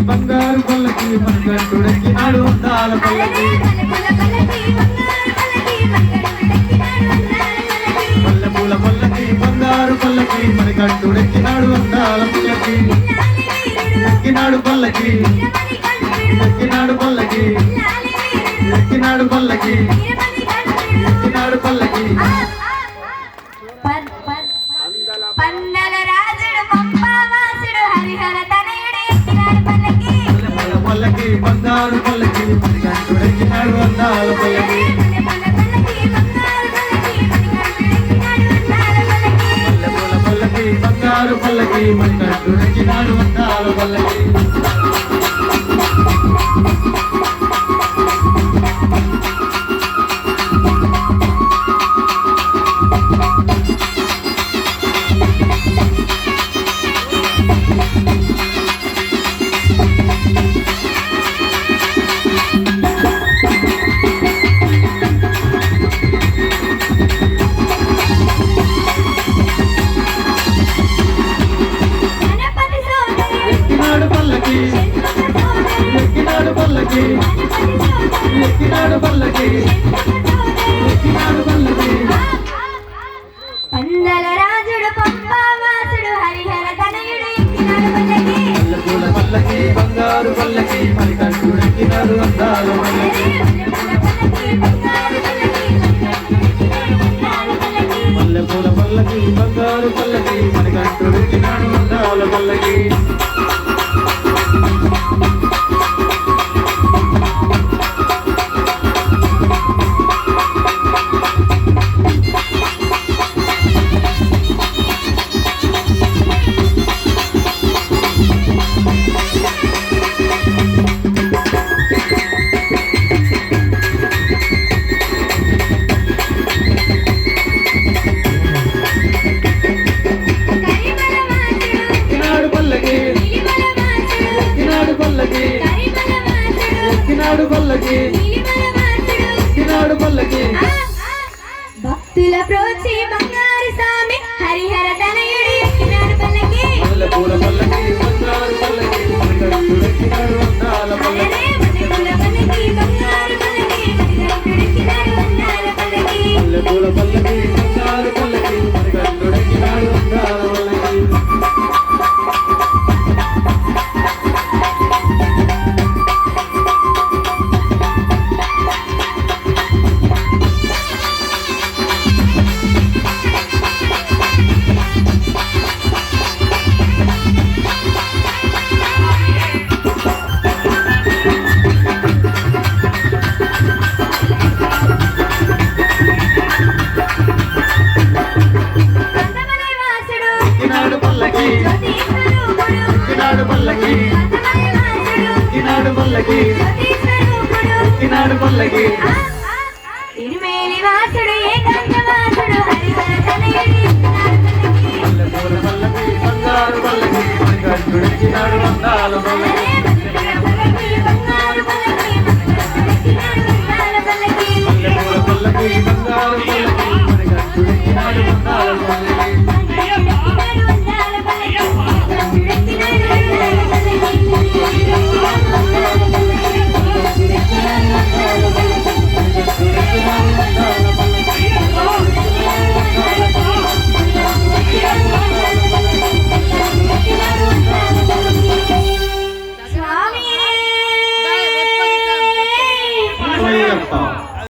బంగారు పల్లకి మణికంఠుడెక్కినాడు అందాల పల్లకి మల్లెపూల పల్లకి బంగారు పల్లకి మణికంఠుడెక్కినాడు అందాల పల్లకి ఎక్కినాడు పల్లకి ఎక్కినాడు పల్లకి ఎక్కినాడు పల్లకి ఎక్కినాడు పల్లకి పందల రాజుడు పంపావాసుడు హరిహర తనయుడు ఎక్కినాడు పల్లకి పల్లకి బంగారు పల్లకి మణికంఠుడెక్కినాడు అందాల పల్లకి మల్లెపూల పల్లకి బంగారు పల్లకి మణికంఠుడెక్కినాడు అందాల పల్లకి ఎక్కినాడు పల్లకి ఎక్కినాడు పల్లకి ఎక్కినాడు పల్లకి ఎక్కినాడు పల్లకి పందల రాజుడు పంపావాసుడు హరిహర తనయుడు ఎక్కినాడు పల్లకి మల్లెపూల పల్లకి బంగారు పల్లకి మణికంఠుడెక్కినాడు అందాల పల్లకి మల్లెపూల పల్లకి బంగారు పల్లకి మణికంఠుడెక్కినాడు అందాల పల్లకి ఎక్కినాడు పల్లకి ఎక్కినాడు పల్లకి ఎక్కినాడు పల్లకి ఎక్కినాడు పల్లకి భక్తుల ప్రోచి బంగారు స్వామి హరిహర తనయుడు ఎక్కినాడు పల్లకి మల్లెపూల పల్లకి బంగారు పల్లకి మణికంఠుడెక్కినాడు అందాల పల్లకి మల్లెపూల పల్లకి బంగారు పల్లకి మణికంఠుడెక్కినాడు అందాల పల్లకి మల్లెపూల పల్లకి బంగారు పల్లకి మణికంఠుడెక్కినాడు అందాల పల్లకి ఎక్కినాడు పల్లకి ఎక్కినాడు పల్లకి ఎక్కినాడు పల్లకి ఎక్కినాడు పల్లకి